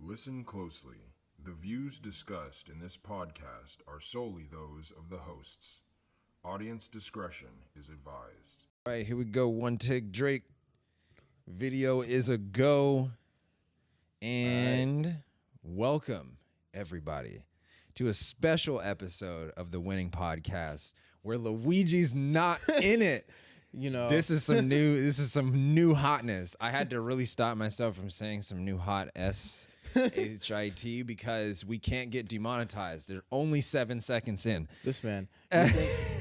Listen closely. The views discussed in this podcast are solely those of the hosts. Audience discretion is advised. All right, here we go. One take, Drake. Video is a go. And welcome, everybody, to a special episode of the Winning Podcast where Luijy's not in it. You know, This is some new hotness. I had to really stop myself from saying some new hot SHIT because we can't get demonetized. They're only 7 seconds in. this man. You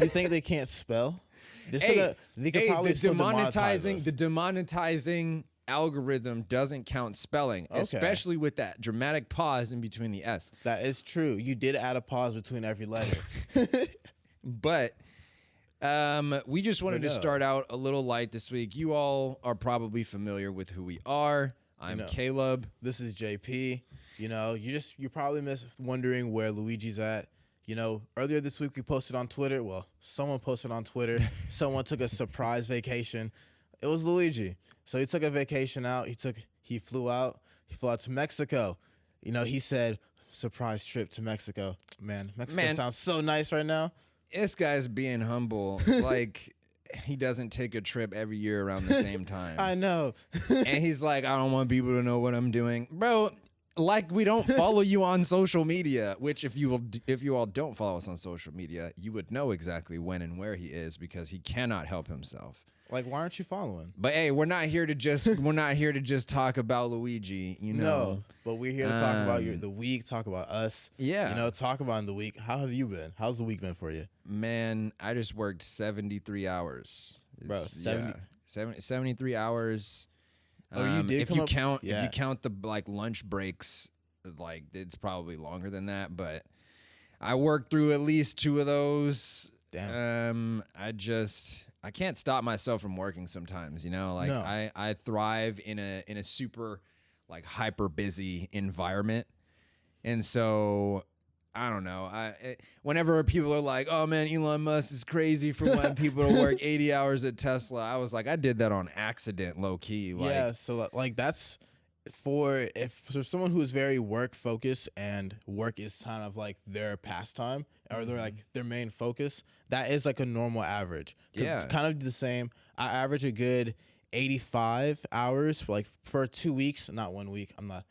think they can't spell? They could probably the still demonetize us. demonetizing algorithm doesn't count spelling, Okay. especially with that dramatic pause in between the S. That is true. You did add a pause between every letter. But we just wanted to start out a little light this week. You all are probably familiar with who we are. I'm Caleb. This is JP. You know, you're probably wondering where Luijy's at. You know, earlier this week we posted on Twitter. Well, someone posted on Twitter. Someone took a surprise vacation. It was Luijy. So he took a vacation out. He flew out. He flew out to Mexico. You know, he said, surprise trip to Mexico. Man, Mexico sounds so nice right now. This guy's being humble. Like, he doesn't take a trip every year around the same time. I know. And he's like, I don't want people to know what I'm doing. Bro, like, we don't follow you on social media, which if you all don't follow us on social media, you would know exactly when and where he is because he cannot help himself. Like, why aren't you following? But hey, we're not here to just talk about Luijy, you know. No, but we're here to talk about the week, talk about us. Yeah. You know, talk about the week. How have you been? How's the week been for you? Man, I just worked 73 hours. Bro, 73 hours. Oh, you did if you count the like lunch breaks, like it's probably longer than that, but I worked through at least 2 of those. Damn. I can't stop myself from working sometimes, you know? Like I thrive in a super like hyper busy environment. And so I don't know. Whenever people are like, "Oh man, Elon Musk is crazy for wanting people to work 80 hours at Tesla," I was like, I did that on accident, low key. Like, yeah, so like that's for someone who is very work focused and work is kind of like their pastime or they're like their main focus. That is like a normal average. Yeah, it's kind of the same. I average a good 85 hours like for 2 weeks, not 1 week. I'm not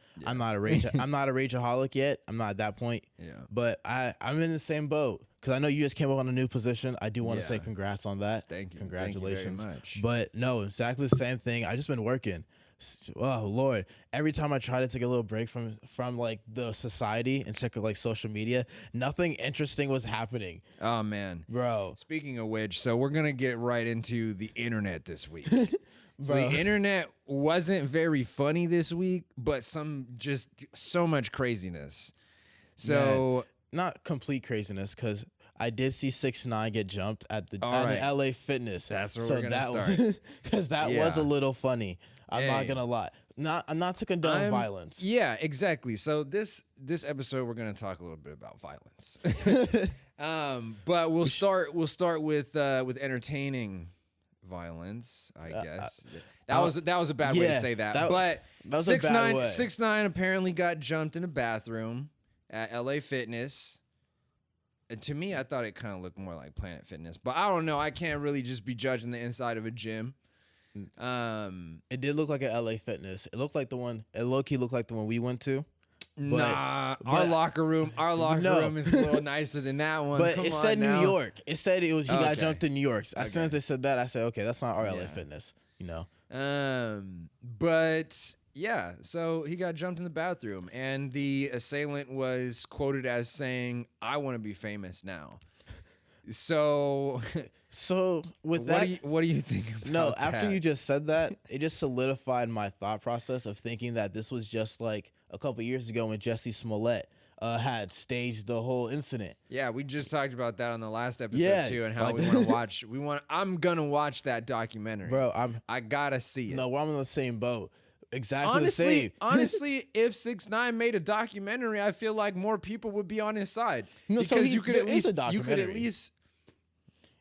a rageaholic yet. I'm not at that point. Yeah. But I'm in the same boat because I know you just came up on a new position. I do want to say congrats on that. Thank you. Congratulations. Thank you very much. But no, exactly the same thing. I just been working. Oh Lord! Every time I try to take a little break from like the society and check like social media, nothing interesting was happening. Oh man, bro. Speaking of which, so we're gonna get right into the internet this week. So Bro. the internet wasn't very funny this week, but just so much craziness. So not complete craziness because I did see 6ix9ine get jumped at the right. LA Fitness. That's where we're gonna start. Because that was a little funny. I'm not gonna lie. I'm not to condone violence. Yeah, exactly. So this episode we're gonna talk a little bit about violence. But we'll start with entertaining violence, I guess. That was a bad way to say that. But that was a bad way. 6ix9ine apparently got jumped in a bathroom at LA Fitness. And to me, I thought it kind of looked more like Planet Fitness, but I don't know. I can't really just be judging the inside of a gym. It did look like an LA Fitness. It looked like the one. It low-key looked like the one we went to. Our locker room is a little nicer than that one. But it said New York. It said he got jumped in New York. As soon as they said that, I said, okay, that's not our LA Fitness. You know. But yeah, so he got jumped in the bathroom, and the assailant was quoted as saying, "I want to be famous now." So with what do you think about that? After you just said that, it just solidified my thought process of thinking that this was just like a couple years ago when Jussie Smollett had staged the whole incident. Yeah, we just talked about that on the last episode too, and how we want to watch. I'm gonna watch that documentary, bro. I gotta see it. No, we're on the same boat. Exactly the same. Honestly, if 6ix9ine made a documentary, I feel like more people would be on his side. No, because so you could at least.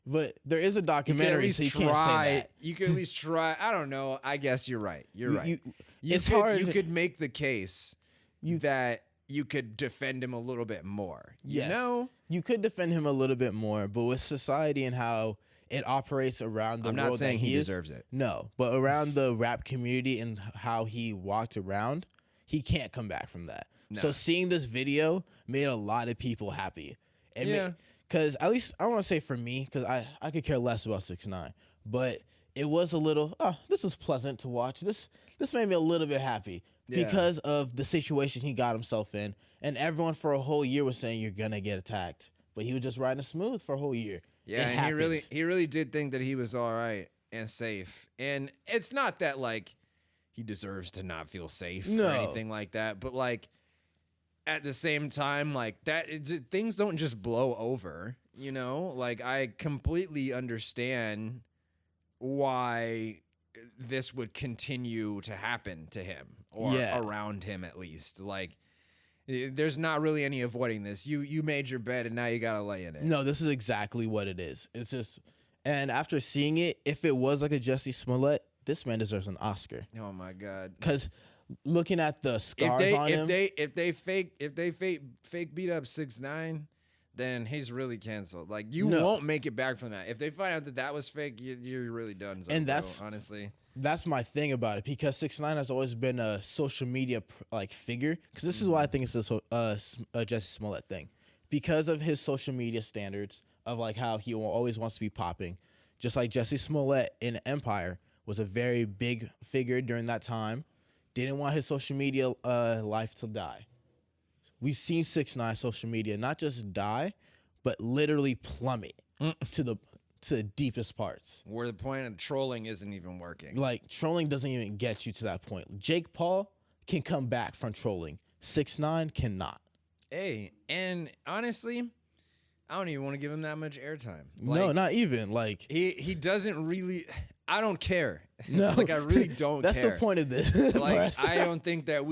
But there is a documentary, so you can't say that. You could at least try. I don't know. I guess you're right. You're right. It's hard. You could make the case that you could defend him a little bit more. You Yes. know? You could defend him a little bit more, but with society and how it operates around the I'm world not saying that he is, deserves it. No, but around the rap community and how he walked around, he can't come back from that. No. So seeing this video made a lot of people happy. Yeah. Because at least I want to say for me, because I could care less about 6ix9ine, but it was a little, this was pleasant to watch. This made me a little bit happy because of the situation he got himself in. And everyone for a whole year was saying you're going to get attacked. But he was just riding smooth for a whole year. Yeah, and he really did think that he was all right and safe. And it's not that, like, he deserves to not feel safe or anything like that. But, like, at the same time, like, things don't just blow over, you know? Like, I completely understand why this would continue to happen to him or around him at least. Like, there's not really any avoiding this. You made your bed and now you gotta lay in it. No, this is exactly what it is. It's just, and after seeing it, if it was like a Jussie Smollett, this man deserves an Oscar. Oh my God! Because looking at the scars on him, if they fake beat up 6ix9ine, then he's really canceled. Like you won't make it back from that. If they find out that was fake, you're really done. And that's honestly. That's my thing about it, because 6ix9ine has always been a social media like figure. Because this is why I think it's a Jussie Smollett thing, because of his social media standards of like how he always wants to be popping, just like Jussie Smollett in Empire was a very big figure during that time. Didn't want his social media life to die. We've seen 6ix9ine social media not just die, but literally plummet to the deepest parts. Where the point of trolling isn't even working. Like, trolling doesn't even get you to that point. Jake Paul can come back from trolling. 6ix9ine cannot. Hey, and honestly, I don't even want to give him that much airtime. Like, no, not even. Like, he doesn't really. I don't care. No, like I really don't. That's care. the point of this. Like I don't think that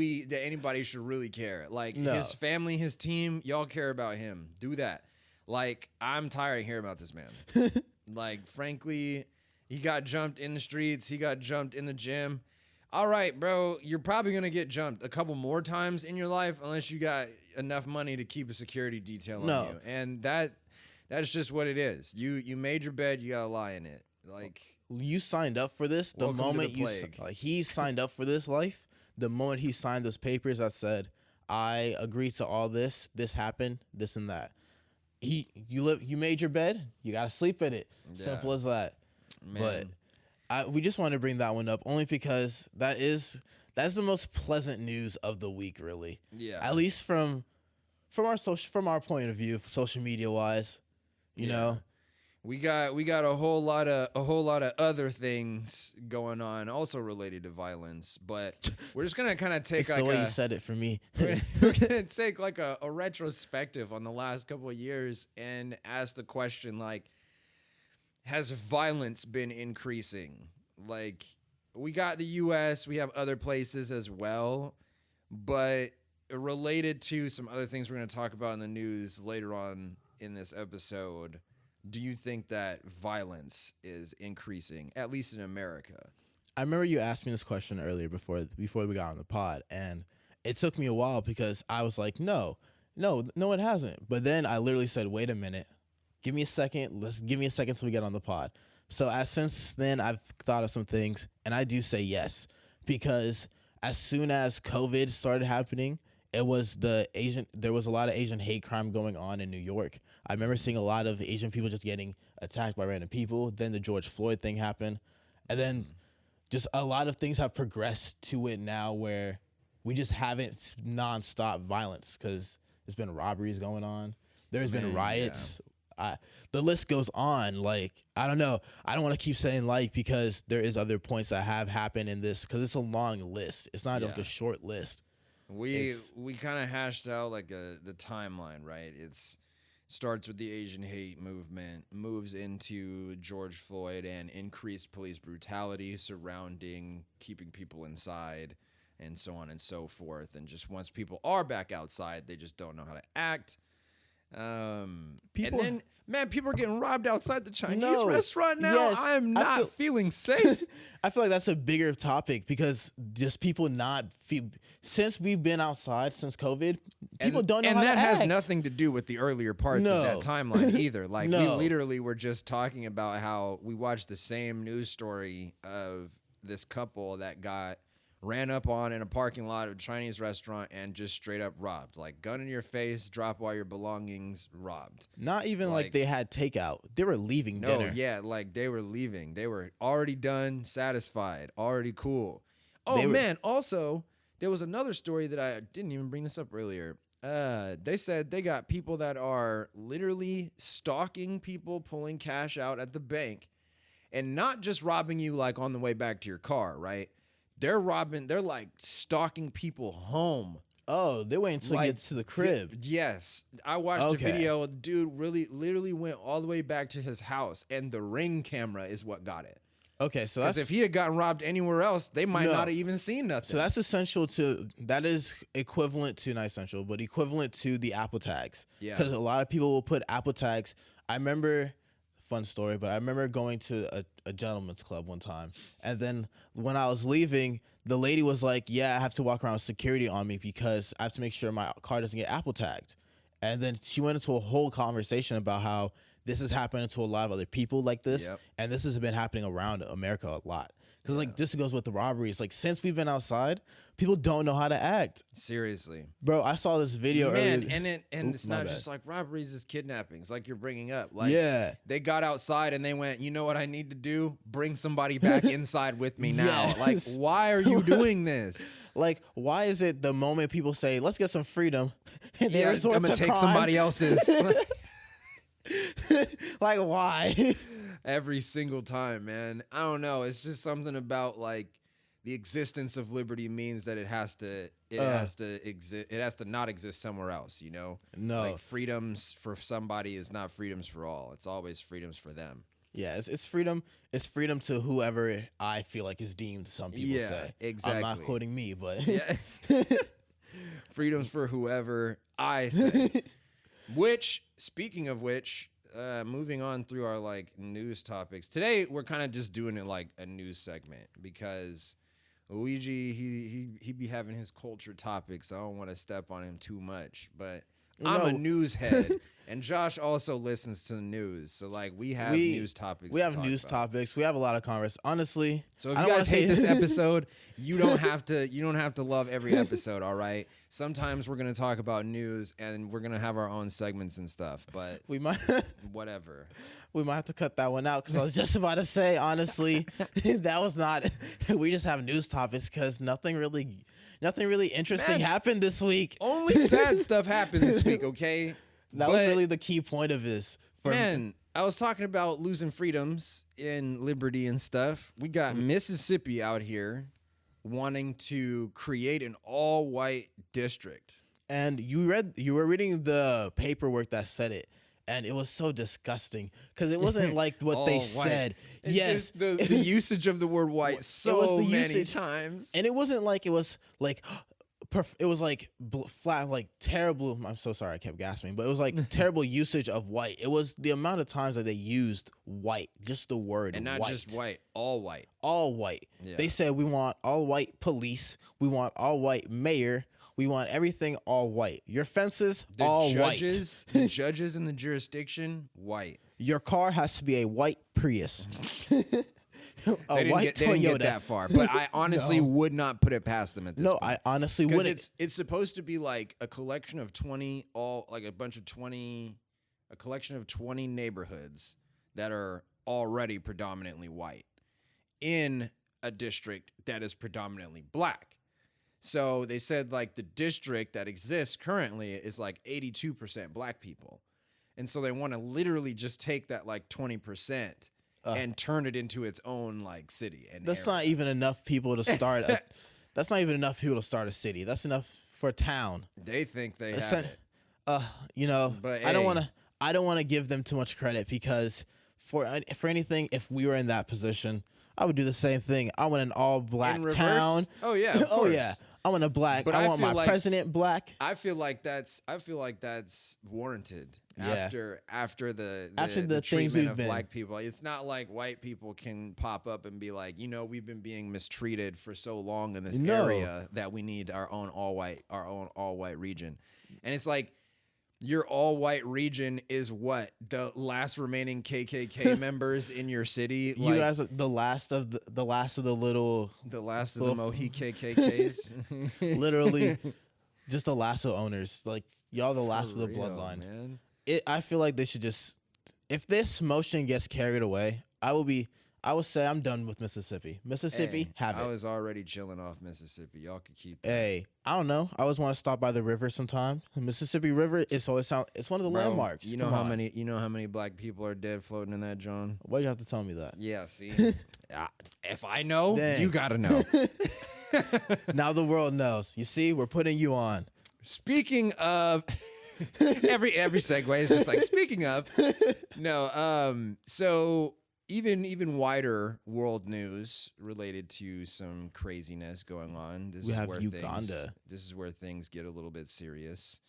anybody should really care. Like his family, his team, y'all care about him. Do that. Like I'm tired of hearing about this man. Like frankly, he got jumped in the streets. He got jumped in the gym. All right, bro, you're probably gonna get jumped a couple more times in your life unless you got enough money to keep a security detail on you. And that's just what it is. You made your bed, you gotta lie in it. Like you signed up for this. The moment he signed up for this life, the moment he signed those papers that said, I agree to all this, this happened, this and that. You made your bed, you gotta sleep in it. Yeah. Simple as that. Man. But we just want to bring that one up only because that's the most pleasant news of the week, really. Yeah. At least from our point of view, social media wise, you know. We got a whole lot of other things going on, also related to violence. But we're just gonna kind of take it's like the way you said it for me. We're gonna take like a retrospective on the last couple of years and ask the question like, has violence been increasing? Like we got the U.S., we have other places as well, but related to some other things we're gonna talk about in the news later on in this episode. Do you think that violence is increasing, at least in America? I remember you asked me this question earlier before we got on the pod, and it took me a while because I was like, no, it hasn't. But then I literally said, wait a minute, give me a second. Give me a second till we get on the pod. So since then, I've thought of some things, and I do say yes, because as soon as COVID started happening, there was a lot of Asian hate crime going on in New York. I remember seeing a lot of Asian people just getting attacked by random people. Then the George Floyd thing happened. And then just a lot of things have progressed to it now where we just haven't nonstop violence because there's been robberies going on. There's been riots. Yeah. The list goes on. Like, I don't know. I don't want to keep saying like because there is other points that have happened in this because it's a long list. It's not like a short list. We kind of hashed out like the timeline, right? Starts with the Asian hate movement, moves into George Floyd and increased police brutality surrounding keeping people inside and so on and so forth. And just once people are back outside, they just don't know how to act. People, and then, man, people are getting robbed outside the Chinese restaurant now. Yes, I am not feeling safe. I feel like that's a bigger topic because just people since we've been outside since COVID, people don't know how to act. And that has nothing to do with the earlier parts of that timeline either. Like we literally were just talking about how we watched the same news story of this couple that got ran up on in a parking lot of a Chinese restaurant and just straight up robbed. Like, gun in your face, drop all your belongings, robbed. Not even like they had takeout. They were leaving dinner. No, yeah, like they were leaving. They were already done, satisfied, already cool. Oh, man, also, there was another story that I didn't even bring this up earlier. They said they got people that are literally stalking people pulling cash out at the bank and not just robbing you like on the way back to your car, right? They're like stalking people home. Oh, they wait until you get to the crib. Yes. I watched a video. Dude literally went all the way back to his house, and the Ring camera is what got it. Okay, so because if he had gotten robbed anywhere else, they might not have even seen nothing. So that is equivalent to, not essential, but equivalent to the Apple tags. Yeah. Because a lot of people will put Apple tags. I remember, fun story, but I remember going to a gentleman's club one time, and then when I was leaving, the lady was like, yeah, I have to walk around with security on me because I have to make sure my car doesn't get Apple tagged. And then she went into a whole conversation about how this is happening to a lot of other people like this, and this has been happening around America a lot. Because like this goes with the robberies. Like since we've been outside, people don't know how to act. Seriously, bro. I saw this video earlier. And it's not just like robberies, it's kidnappings. Like you're bringing up. Like they got outside and they went, you know what I need to do? Bring somebody back inside with me now. Yes. Like why are you doing this? Like why is it the moment people say let's get some freedom, and they I'm gonna take somebody else's. Like why? Every single time, man. I don't know. It's just something about like the existence of liberty means that it has to exist. It has to not exist somewhere else, you know? No. Like freedoms for somebody is not freedoms for all. It's always freedoms for them. Yeah, it's freedom. It's freedom to whoever I feel like is deemed, some people say. Exactly. I'm not quoting me, but freedoms for whoever I say. Which, speaking of which, moving on through our like news topics today, we're kind of just doing it like a news segment because Luijy he be having his culture topics. I don't want to step on him too much, but I'm a news head, and Josh also listens to the news. So like we have news topics. We have news topics. We have a lot of converse. Honestly, so if you guys hate this episode, you don't have to love every episode. All right. Sometimes we're gonna talk about news, and we're gonna have our own segments and stuff. But we might whatever. We might have to cut that one out because I was just about to say, honestly, that was not. We just have news topics because nothing really interesting happened this week. Only sad stuff happened this week. Okay, that was really the key point of this. Man, I was talking about losing freedoms and liberty and stuff. We got Mississippi out here wanting to create an all-white district. And you were reading the paperwork that said it, and it was so disgusting because it wasn't like what they said. Yes, the usage of the word white many times, and it wasn't like it was like. It was like flat, like terrible. I'm so sorry, I kept gasping, but it was like terrible usage of white. It was the amount of times that they used white, just the word, and not white. Just white, all white, all white. Yeah. They said we want all white police, we want all white mayor, we want everything all white. Your fences all white. The judges in the jurisdiction white. Your car has to be a white Prius. They didn't get that far, but I honestly would not put it past them at this point. I honestly wouldn't. It's supposed to be like a collection of 20 neighborhoods that are already predominantly white in a district that is predominantly black. So they said like the district that exists currently is like 82% black people. And so they want to literally just take that like 20% and turn it into its own like city. And that's not even enough people to start. That's not even enough people to start a city. That's enough for a town. They think they have it. You know, but I don't want to give them too much credit because for anything, if we were in that position, I would do the same thing. I want an all black town. Oh yeah, of course. Yeah. I want a black. But I I want feel my like- president black. I feel like that's warranted. Yeah. After the things treatment we've of been. black people. It's not like white people can pop up and be like, we've been being mistreated for so long in this No. area that we need our own all white region. And it's like, your all white region is what? The last remaining KKK members in your city? You guys are the last of the little, the last of the Mohi KKKs? literally, just the last of owners. Like y'all, the last For of the real, bloodline. man. I feel like they should just, if this motion gets carried away, I would say I'm done with Mississippi. Mississippi, Hey, have it. I was already chilling off Mississippi. Y'all could keep that. Hey, I don't know. I always want to stop by the river sometime. The Mississippi River, it's one of the Bro, landmarks. You know Come how on. many black people are dead floating in that, John? Why do you have to tell me that? Yeah, see. If I know, Dang. you gotta know. Now the world knows. You see, we're putting you on. Speaking of every segue is just like speaking of. No, so even wider world news related to some craziness going on. We have Uganda. This is where things get a little bit serious.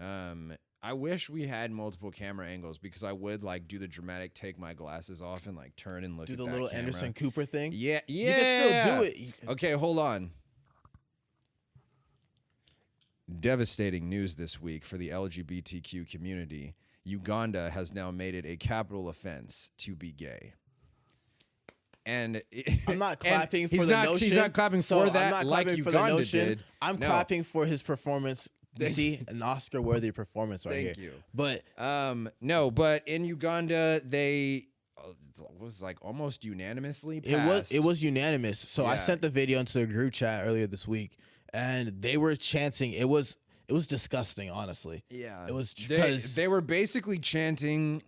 I wish we had multiple camera angles because I would like do the dramatic take my glasses off and like turn and look Do at the that little camera. Anderson Cooper thing. Yeah. You can still do it. Okay, hold on. Devastating news this week for the LGBTQ community. Uganda has now made it a capital offense to be gay. And I'm not clapping for he's the not, notion. He's not clapping So for I'm that not like clapping Uganda for the notion. did. I'm No. clapping for his performance. You see, an Oscar-worthy performance right Thank here. you. But No, but in Uganda, they it was like almost unanimously passed. it was unanimous. So I Yeah. sent the video into a group chat earlier this week, and they were chanting. It was disgusting, honestly. Yeah, It was they, 'cause- they were basically chanting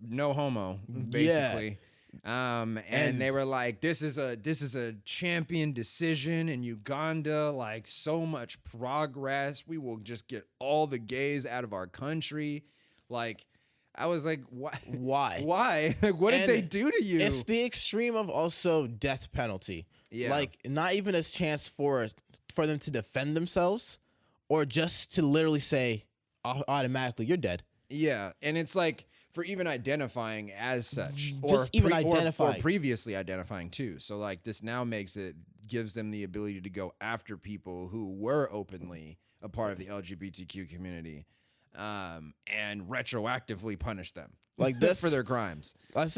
"no homo," basically. And they were like, "This is a champion decision in Uganda. Like so much progress. We will just get all the gays out of our country." Like, I was like, "Why? Why? Why? Like, what did And they do to you?" It's the extreme of also death penalty. Yeah. Like not even a chance for them to defend themselves, or just to literally say automatically you're dead. Yeah, and it's like for even identifying as such, Just even identifying. or previously identifying too. So like this now gives them the ability to go after people who were openly a part of the LGBTQ community, and retroactively punish them Like this for their crimes. That's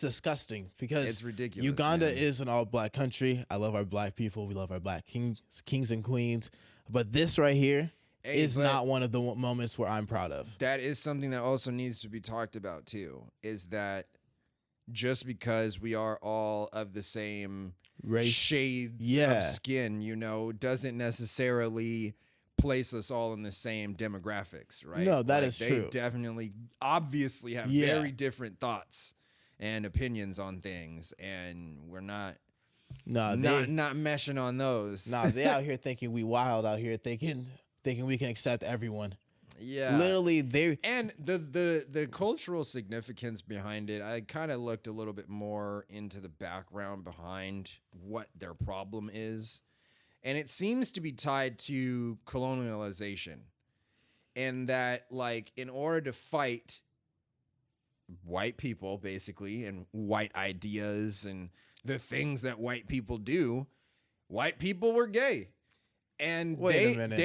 disgusting because It's ridiculous, Uganda man. is an all-black country. I love our black people. We love our black kings and queens. But this right here is but- not one of the moments where I'm proud of. That is something that also needs to be talked about too. Is that just because we are all of the same Race. shades Yeah. of skin, doesn't necessarily place us all in the same demographics, right? No, that Like, is they true. definitely, obviously have Yeah. very different thoughts and opinions on things, and we're not No, not meshing on those. they out here thinking we wild out here thinking we can accept everyone. Yeah. Literally, they And the cultural significance behind it, I kind of looked a little bit more into the background behind what their problem is. And it seems to be tied to colonialization. And that, like, in order to fight white people, basically, and white ideas and the things that white people do, white people were gay. And Wait a minute.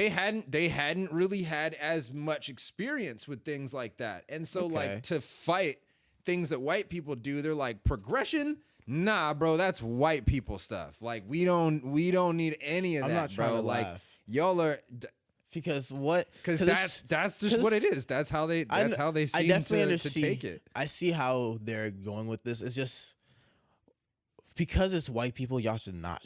they hadn't really had as much experience with things like that. And so Okay. like to fight things that white people do, they're like, progression? Nah, bro, that's white people stuff. Like we don't need any of I'm that, not trying bro. to Like laugh. y'all are because what? because that's just what it is. That's how they I seem definitely to understand. take it. I see how they're going with this. It's just because it's white people. Y'all should not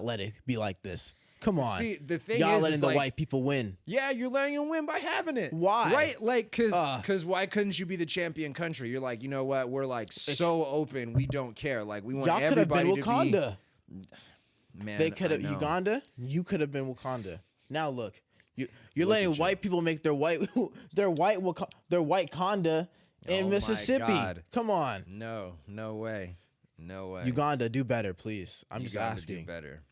let it be like this. Come on. See, the thing y'all is letting the like, white people win. yeah, you're letting them win by having it. Why? Right? Like, Ugh. because why couldn't you be the champion country? You're like, you know what? We're like so open. We don't care. Like, we want Y'all could have been everybody to Wakanda. be. Man, They could have I know. Uganda. You could have been Wakanda. Now look, you're letting at you. white people make their white Conda in Oh my Mississippi. God. Come on, No way. No way. Uganda, do better, please. I'm You just gotta asking. do better.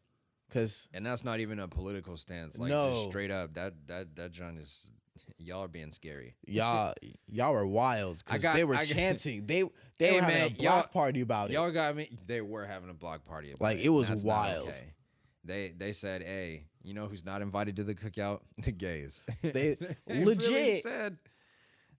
And that's not even a political stance. Like, No. just straight up, that John is, y'all are being scary. Y'all were wild because they were chanting. They Hey, were man, having a block party about it. Y'all got me. They were having a block party about Like, it. it was That's not wild. okay. They said, hey, you know who's not invited to the cookout? The gays. They Really legit said.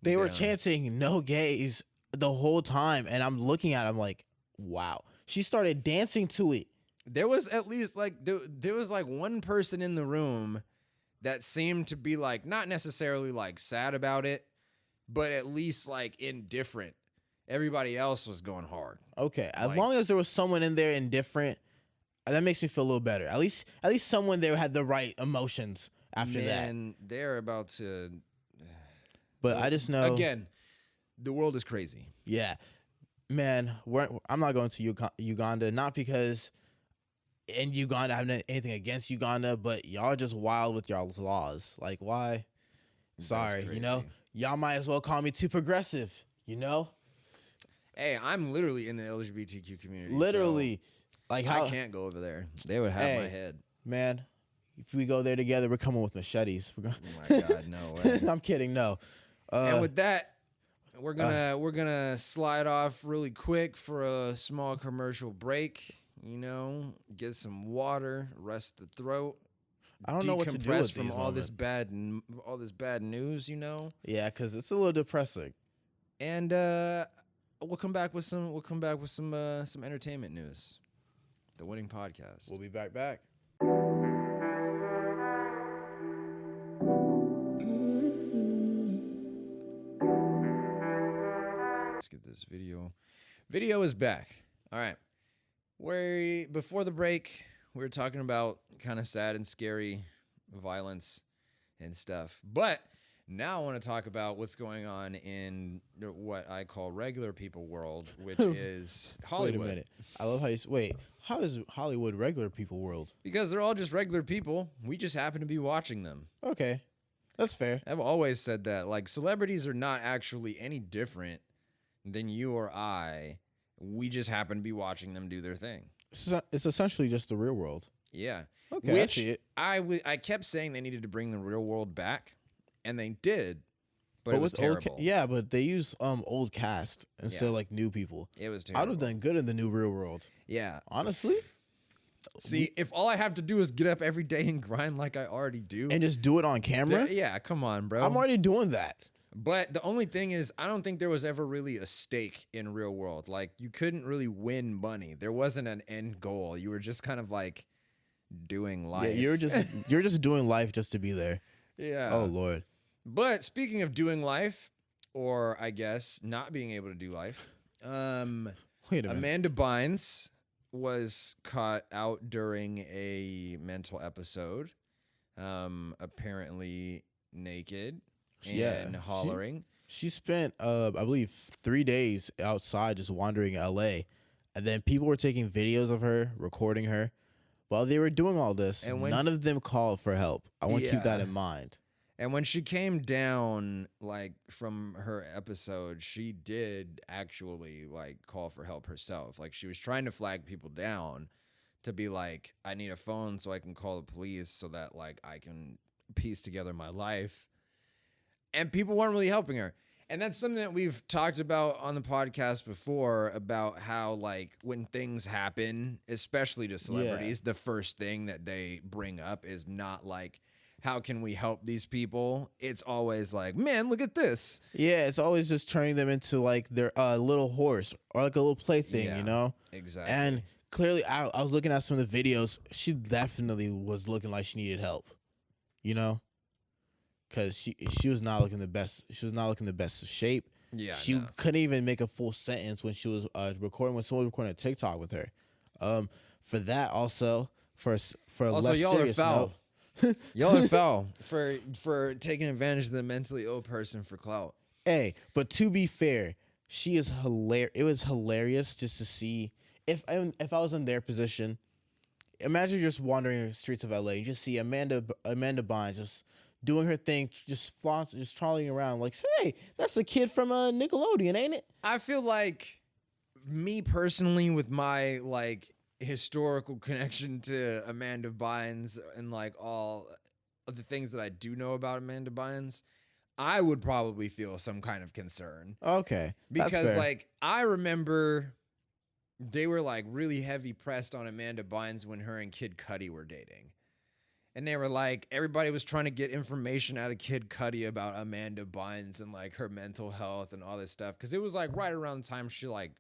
they were chanting no gays the whole time, and I'm looking at it, I'm like, wow. She started dancing to it. There was at least like there was like one person in the room that seemed to be like not necessarily like sad about it, but at least like indifferent. Everybody else was going hard. Okay, as Like- long as there was someone in there indifferent, that makes me feel a little better. At least someone there had the right emotions after that. Man, they're about to. But I just know Again, the world is crazy. Yeah, man, I'm not going to Uganda, not because in Uganda I have anything against Uganda, but y'all are just wild with y'all's laws. Like, why? Sorry, you know, crazy. y'all might as well call me too progressive, you know? Hey, I'm literally in the LGBTQ community. Literally. Like, so how, I can't go over there. They would have my head. man, if we go there together, we're coming with machetes. We're Oh my God, no way. I'm kidding, no. And with that, we're gonna slide off really quick for a small commercial break. You know, get some water, rest the throat. I don't know what to do decompress with from these all this moments. bad news. You know, Yeah, because it's a little depressing. and we'll come back with some entertainment news. The Winning Podcast. We'll be back. Let's get this video. Video is back. All right. Before the break, we were talking about kind of sad and scary violence and stuff. But now I want to talk about what's going on in what I call regular people world, which is Hollywood. Wait a minute. I love how you wait. How is Hollywood regular people world? Because they're all just regular people. We just happen to be watching them. Okay, that's fair. I've always said that. Like, celebrities are not actually any different than you or I. We just happen to be watching them do their thing. It's essentially just the real world. Yeah. Okay, I Which see it. I kept saying they needed to bring the real world back, and they did, but it was with old terrible. yeah, but they use old cast instead of like new people. It was I'd terrible. have done good in the new real world. Yeah. Honestly. See, if all I have to do is get up every day and grind like I already do, And just do it on camera? yeah, come on, bro. I'm already doing that. But the only thing is, I don't think there was ever really a stake in real world. Like, you couldn't really win money. There wasn't an end goal. You were just kind of like doing life. Yeah, you're just doing life just to be there. Yeah. Oh Lord. But speaking of doing life, or I guess not being able to do life, Wait a minute. Amanda Bynes was caught out during a mental episode, apparently naked and hollering. She spent I believe 3 days outside just wandering LA. And then people were taking videos of her, recording her. While they were doing all this, And when- none of them called for help. I want to keep that Yeah. in mind. And when she came down, like, from her episode, she did actually, like, call for help herself. Like, she was trying to flag people down to be like, I need a phone so I can call the police so that, like, I can piece together my life. And people weren't really helping her. And that's something that we've talked about on the podcast before, about how, like, when things happen, especially to celebrities, the first thing that they bring up is not like, how can we help these people? It's always like, man, look at this. Yeah, it's always just turning them into like their little horse or like a little plaything, Yeah, you know? Exactly. And clearly, I was looking at some of the videos. She definitely was looking like she needed help, you know? Because she was not looking the best. She was not looking the best of shape. Yeah, she no. couldn't even make a full sentence when she was recording. When someone was recording a TikTok with her. For that also for a Also, less y'all are serious foul. note. Y'all are foul for taking advantage of the mentally ill person for clout. Hey, but to be fair, she is hilarious. It was hilarious just to see if I was in their position. Imagine just wandering the streets of LA. You just see Amanda Bynes just doing her thing, just trolling around like, hey, that's the kid from Nickelodeon, ain't it? I feel like, me personally, with my, like, historical connection to Amanda Bynes and like all of the things that I do know about Amanda Bynes, I would probably feel some kind of concern. Okay. Because like I remember they were like really heavy pressed on Amanda Bynes when her and Kid Cudi were dating. And they were like, everybody was trying to get information out of Kid Cudi about Amanda Bynes and like her mental health and all this stuff. Cause it was like right around the time she like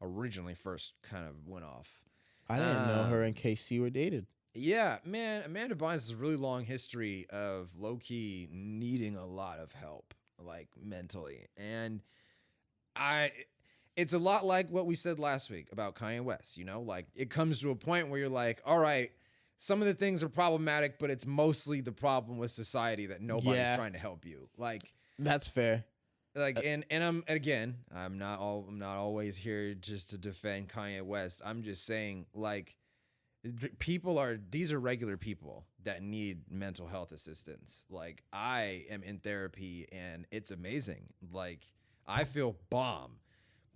originally first kind of went off. I didn't know her and KC were dated. Yeah, man, Amanda Bynes has a really long history of low-key needing a lot of help, like mentally. And it's a lot like what we said last week about Kanye West, you know? Like it comes to a point where you're like, all right, some of the things are problematic, but it's mostly the problem with society that nobody's trying to help you. Like that's fair. Like and I'm not always here just to defend Kanye West. I'm just saying like these are regular people that need mental health assistance. Like I am in therapy and it's amazing. Like I feel bomb.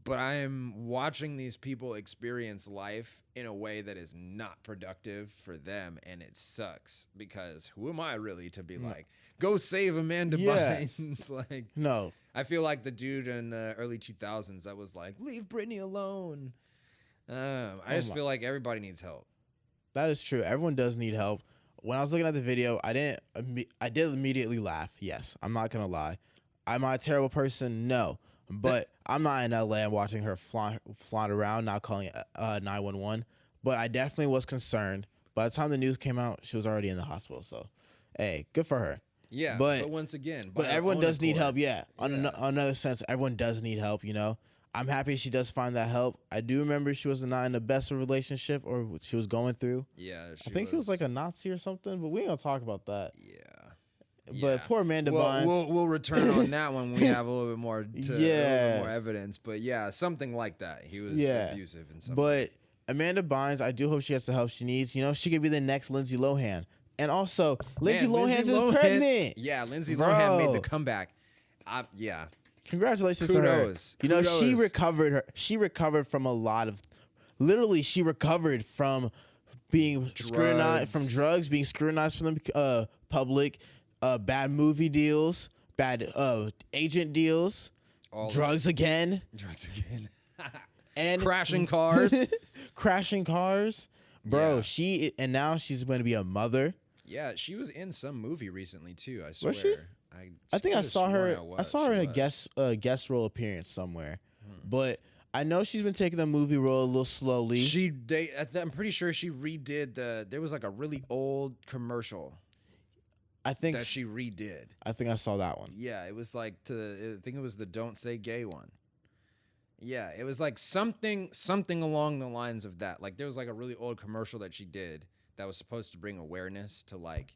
But I am watching these people experience life in a way that is not productive for them, and it sucks because who am I really to be like, go save Amanda Bynes? Like, no. I feel like the dude in the early 2000s that was like, leave Britney alone. I just feel like everybody needs help. That is true. Everyone does need help. When I was looking at the video, I did immediately laugh. Yes, I'm not gonna lie. Am I a terrible person? No. But I'm not in LA. I'm watching her flaunt around, not calling 911. But I definitely was concerned. By the time the news came out, she was already in the hospital. So, hey, good for her. Yeah, but once again, but everyone does need help. Yeah, on another sense, everyone does need help. You know, I'm happy she does find that help. I do remember she was not in the best of relationship or what she was going through. Yeah, I think he was like a Nazi or something. But we ain't gonna talk about that. Yeah. But poor Amanda Bynes. We'll return on that when we have a little bit more a little bit more evidence. But yeah, something like that. He was abusive in some way. But Amanda Bynes, I do hope she gets the help she needs. You know, she could be the next Lindsay Lohan. And also, Lindsay Lohan's pregnant. Yeah, Lindsay Lohan made the comeback. Yeah. Congratulations to her. You know, she recovered from a lot of. Literally, she recovered from being scrutinized from drugs, being scrutinized from the public. Bad movie deals, bad agent deals, drugs again, and crashing cars, bro. Yeah. Now she's going to be a mother. Yeah, she was in some movie recently too. I swear. Was she? I think I saw her. I saw her in a guest role appearance somewhere, but I know she's been taking the movie role a little slowly. I'm pretty sure she redid there was like a really old commercial. I think that she redid. I think I saw that one. Yeah, it was like I think it was the "Don't Say Gay" one. Yeah, it was like something along the lines of that. Like there was like a really old commercial that she did that was supposed to bring awareness to like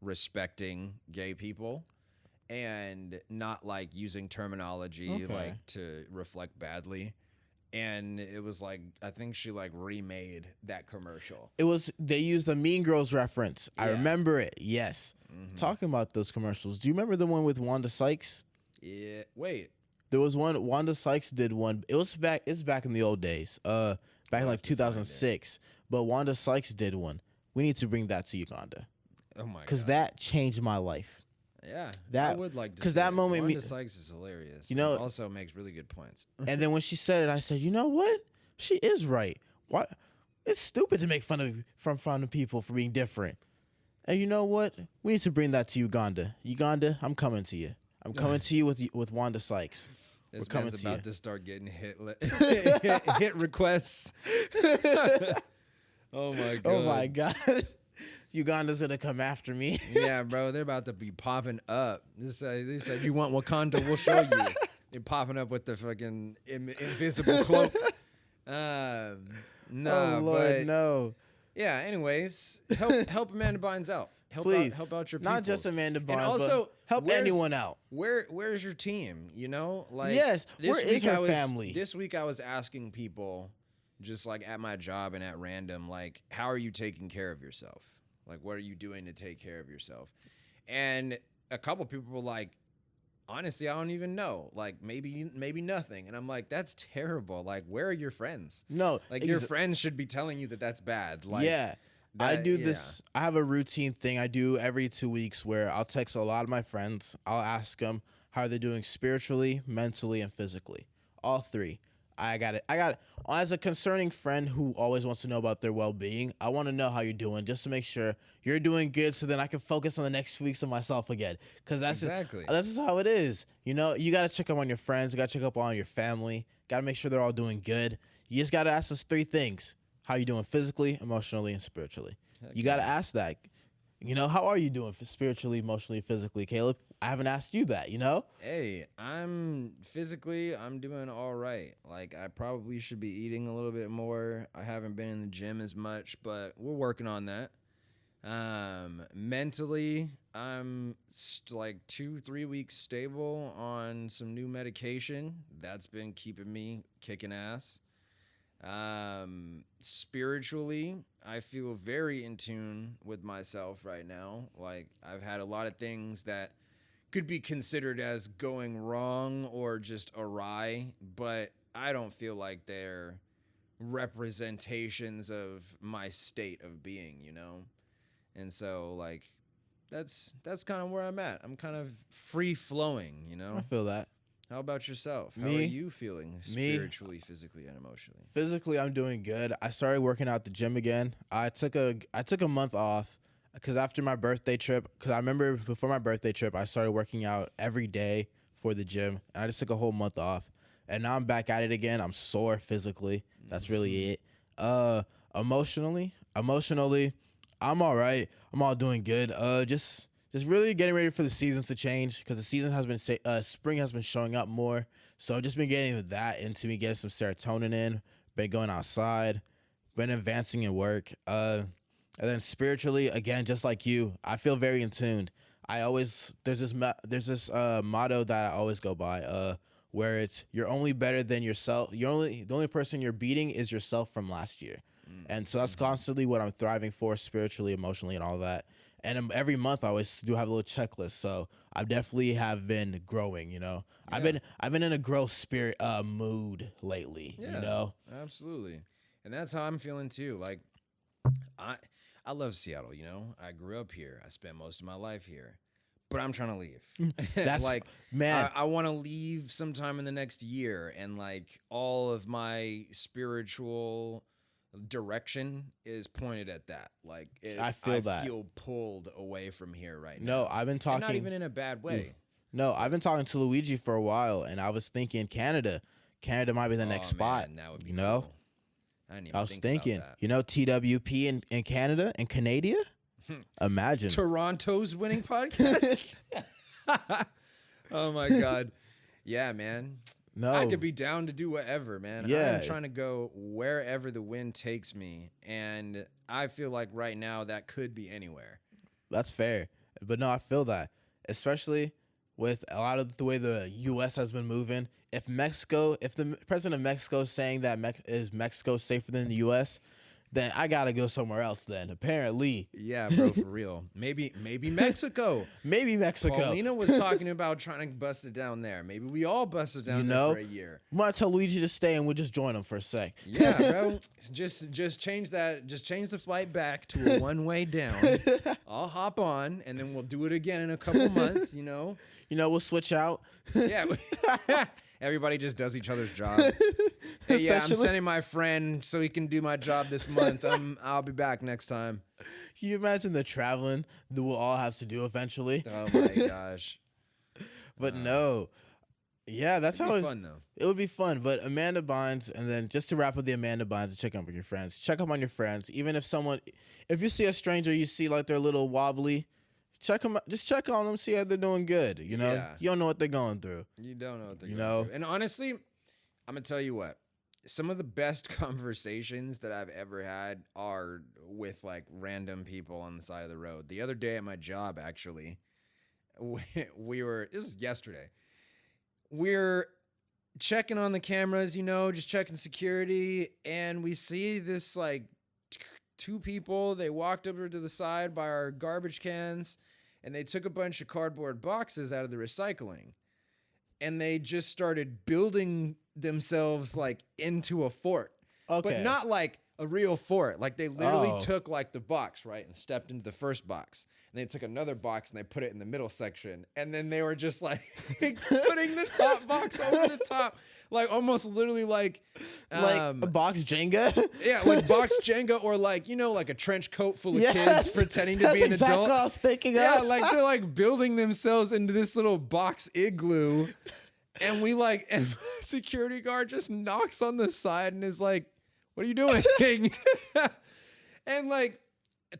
respecting gay people and not like using terminology like to reflect badly. And it was like, I think she like remade that commercial. They used the Mean Girls reference. Yeah. I remember it. Yes. Mm-hmm. Talking about those commercials. Do you remember the one with Wanda Sykes? Yeah. Wait. There was one. Wanda Sykes did one. It's back in the old days. Back in like 2006. But Wanda Sykes did one. We need to bring that to Uganda. Oh my god. Because that changed my life. Yeah, I would like to. Because that moment, Wanda Sykes is hilarious. You know, also makes really good points. And then when she said it, I said, you know what? She is right. What? It's stupid to make fun of people for being different. And you know what? We need to bring that to Uganda. Uganda, I'm coming to you. I'm coming to you with Wanda Sykes. This man's about to start getting hit requests. Oh my god. Oh my god. Uganda's gonna come after me. Yeah, bro, they're about to be popping up. They said, you want Wakanda? We'll show you. They're popping up with the fucking invisible cloak. Oh Lord, no. Yeah. Anyways, help Amanda Bynes out. Please help out your people. Not just Amanda Bynes, and also but help anyone out. Where's your team? You know, like yes, where is her family? This week I was asking people, just like at my job and at random, like, how are you taking care of yourself? Like, what are you doing to take care of yourself? And a couple people were like, honestly, I don't even know. Like maybe nothing. And I'm like, that's terrible. Like, where are your friends? No, Like your friends should be telling you that that's bad. Like, yeah. I do this. I have a routine thing I do every 2 weeks where I'll text a lot of my friends. I'll ask them how they're doing spiritually, mentally, and physically. All three. I got it. As a concerning friend who always wants to know about their well-being, I want to know how you're doing just to make sure you're doing good so then I can focus on the next 2 weeks of myself again. Because that's just how it is. You know, you got to check up on your friends. You got to check up on your family. Got to make sure they're all doing good. You just got to ask us 3 things. How you doing physically, emotionally, and spiritually? You got to ask that. You know, how are you doing spiritually, emotionally, physically, Caleb? I haven't asked you that, you know? Hey, I'm doing all right. Like, I probably should be eating a little bit more. I haven't been in the gym as much, but we're working on that. Mentally, I'm like 2-3 weeks stable on some new medication. That's been keeping me kicking ass. Spiritually, I feel very in tune with myself right now. Like, I've had a lot of things that could be considered as going wrong or just awry, but I don't feel like they're representations of my state of being, you know? And so, like, that's kind of where I'm at. I'm kind of free flowing, you know? I feel that. How about yourself? How are you feeling spiritually, physically, and emotionally? Physically, I'm doing good. I started working out the gym again. I took a month off because after my birthday trip, because I remember before my birthday trip, I started working out every day for the gym. And I just took a whole month off. And now I'm back at it again. I'm sore physically. That's really it. Emotionally, I'm all right. I'm all doing good. Just really getting ready for the seasons to change because the season has been spring has been showing up more. So I've just been getting that into me, getting some serotonin in, been going outside, been advancing in work. And then spiritually, again, just like you, I feel very in tune. There's this motto that I always go by, where it's you're only better than yourself. The only person you're beating is yourself from last year. And so that's constantly what I'm thriving for spiritually, emotionally, and all that. And every month I always do have a little checklist. So I definitely have been growing, you know. Yeah. I've been in a growth spirit mood lately, you know. Absolutely. And that's how I'm feeling too. Like I love Seattle, you know. I grew up here. I spent most of my life here. But I'm trying to leave. That's like, man. I want to leave sometime in the next year, and like all of my spiritual direction is pointed at that. Like, I feel pulled away from here right now. No, I've been talking. And not even in a bad way. No, I've been talking to Luijy for a while, and I was thinking Canada. Canada might be the next spot. Man, that would be you know. Cool. I was thinking, about that. you know, TWP in Canada and Canada. Imagine Toronto's winning podcast. Oh my god, yeah, man. No, I could be down to do whatever, man. Yeah. I'm trying to go wherever the wind takes me, and I feel like right now that could be anywhere. That's fair, but no, I feel that, especially with a lot of the way the U.S. has been moving. If the president of Mexico is saying that Mexico safer than the U.S., then I gotta go somewhere else. Then apparently, yeah, bro, for real. Maybe Mexico. Maybe Mexico. Paulina was talking about trying to bust it down there. Maybe we all bust it down there for a year. I'm gonna tell Luijy to stay, and we'll just join him for a sec. Yeah, bro. Just change that. Just change the flight back to a one-way down. I'll hop on, and then we'll do it again in a couple months. You know. We'll switch out. Yeah. Everybody just does each other's job. Hey, yeah, I'm sending my friend so he can do my job this month. I'll be back next time. Can you imagine the traveling that we'll all have to do eventually? Oh my gosh. But no. Yeah, that's how it's fun though. It would be fun. But Amanda Bynes, and then just to wrap up the Amanda Bynes and check up on your friends. Check up on your friends. Even if you see a stranger, you see like they're a little wobbly, just check on them, see how they're doing good. You know, You don't know what they're going through. You don't know what they're going through. And honestly, I'm gonna tell you what. Some of the best conversations that I've ever had are with like random people on the side of the road. The other day at my job, actually, this was yesterday. We're checking on the cameras, you know, just checking security, and we see this like two people. They walked over to the side by our garbage cans, and they took a bunch of cardboard boxes out of the recycling. and they just started building themselves like into a fort. But not like a real fort. Like they literally took like the box, right, and stepped into the first box. And they took another box and they put it in the middle section. And then they were just like putting the top box over the top. Like almost literally like a box Jenga? Yeah, like box Jenga, or like, you know, like a trench coat full of kids pretending to be an exactly adult. What I was thinking yeah, of. like they're like building themselves into this little box igloo. And and security guard just knocks on the side and is like, "What are you doing?" And like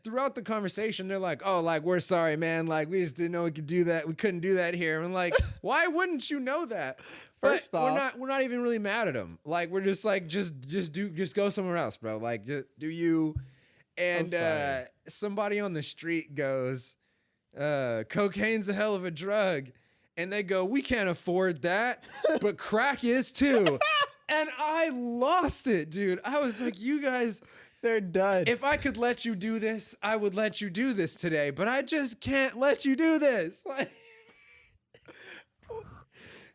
throughout the conversation, they're like, "Oh, like we're sorry, man. Like we just didn't know we could do that. We couldn't do that here." And I'm like, why wouldn't you know that? First off, we're not even really mad at him. Like we're just like just go somewhere else, bro. Like just do you. And somebody on the street goes, "Cocaine's a hell of a drug." And they go, "We can't afford that, but crack is too." And I lost it, dude. I was like, you guys, they're done. If I could let you do this, I would let you do this today, but I just can't let you do this. Like,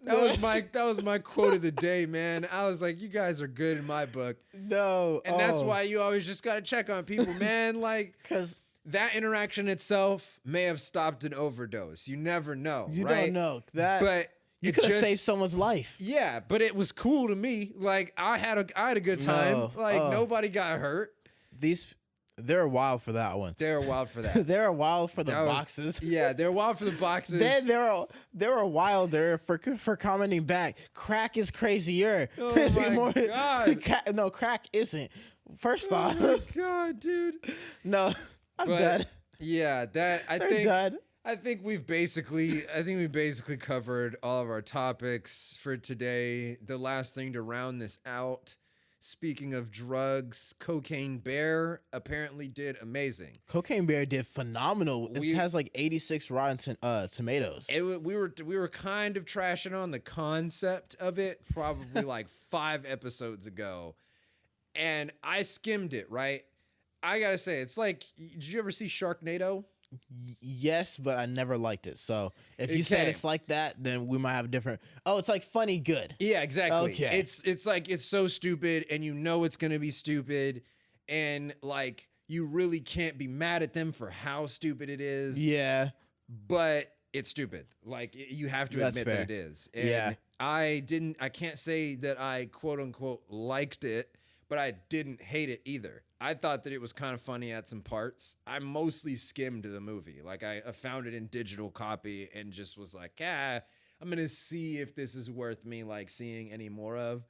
that was my quote of the day, man. I was like, you guys are good in my book. No. And that's why you always just got to check on people, man. Like, because that interaction itself may have stopped an overdose. You never know. You right? don't know that. But you could have saved someone's life. Yeah, but it was cool to me. Like I had a good time. Nobody got hurt. They're wild for that one. They're wild for that. They're wild for the boxes. Yeah, they're wild for the boxes. Then they're wilder for commenting back. Crack is crazier. Oh my God. No, crack isn't. First off. Oh my God, dude. No, I'm done. Yeah, I think we basically covered all of our topics for today. The last thing to round this out, speaking of drugs, Cocaine Bear apparently did amazing. Cocaine Bear did phenomenal. It has like 86 Rotten Tomatoes. We were kind of trashing on the concept of it probably like 5 episodes ago, and I skimmed it, right? I gotta say, it's like, did you ever see Sharknado? Yes, but I never liked it. So if you said it's like that, then we might have a different. Oh, it's like funny good. Yeah, exactly. Okay. It's like it's so stupid, and you know it's gonna be stupid, and like you really can't be mad at them for how stupid it is. Yeah, but it's stupid. Like you have to admit that it is. And yeah, I can't say that I quote unquote liked it, but I didn't hate it either. I thought that it was kind of funny at some parts. I mostly skimmed the movie. Like I found it in digital copy and just was like, I'm going to see if this is worth me like seeing any more of.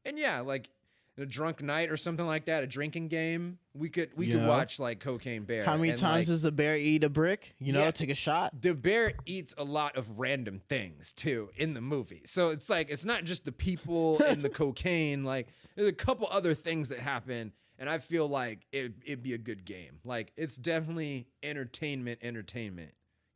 And yeah, like a drunk night or something like that, a drinking game, we could watch like Cocaine Bear. How many times does the bear eat a brick? Take a shot. The bear eats a lot of random things too in the movie. So it's like, it's not just the people and the cocaine. Like there's a couple other things that happen. And I feel like it'd be a good game. Like it's definitely entertainment,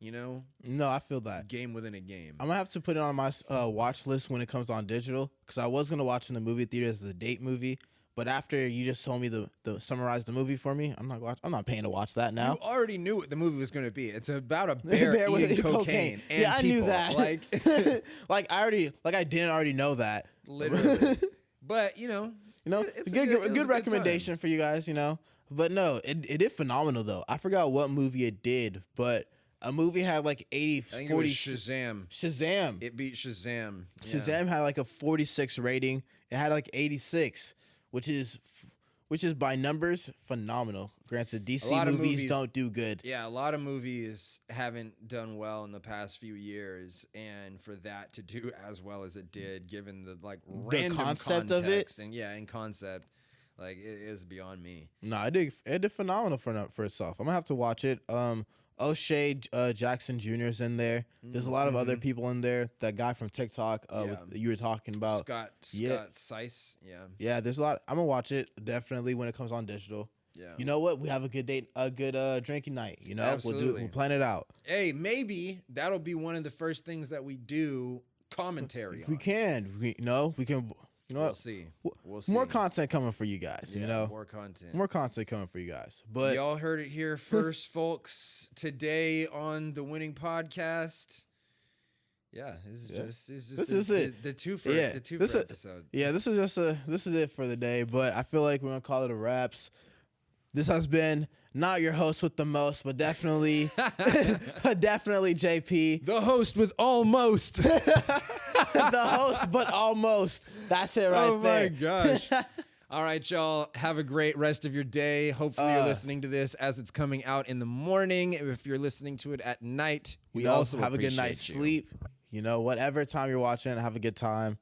you know? No, I feel that. Game within a game. I'm gonna have to put it on my watch list when it comes on digital, because I was gonna watch in the movie theater as a date movie, but after you just told me the summarize the movie for me, I'm not paying to watch that now. You already knew what the movie was gonna be. It's about a bear eating cocaine. And yeah, I people. knew that. Like I didn't already know that. Literally. But it's a good recommendation for you guys, But no, it did phenomenal though. I forgot what movie it did, but a movie had like 40. It was Shazam. Shazam. It beat Shazam. Yeah. Shazam had like a 46 rating. It had like 86, which is by numbers phenomenal. Granted, DC movies don't do good. Yeah, a lot of movies haven't done well in the past few years, and for that to do as well as it did, given the random concept of it, and in concept, like it is beyond me. No, it did phenomenal for itself. I'm gonna have to watch it. O'Shea Jackson Jr. is in there. There's a lot of other people in there. That guy from TikTok you were talking about. Scott Seiss. Yeah. Yeah, there's a lot. I'm going to watch it definitely when it comes on digital. Yeah. You know what? We have a good date, a good drinking night. Absolutely. We'll plan it out. Hey, maybe that'll be one of the first things that we do commentary on. We can. We can. You know we'll see. We'll see. More content coming for you guys. More content. More content coming for you guys. But y'all heard it here first, folks. Today on the Winning Podcast, Yeah, this is This just is it. The twofer, Yeah, the twofer this is- episode. Yeah, this is it for the day. But I feel like we're gonna call it a wraps. This has been not your host with the most, but definitely, definitely JP, The host with almost. the host, but almost. That's it right there. Oh my gosh. All right, y'all. Have a great rest of your day. Hopefully, you're listening to this as it's coming out in the morning. If you're listening to it at night, we also have a good appreciate night's you. sleep. You know, whatever time you're watching, have a good time.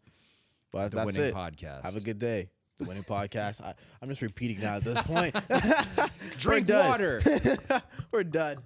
But The that's Winning it. Podcast. Have a good day. The Winning Podcast. I'm just repeating now at this point. Drink We're done. water. We're done.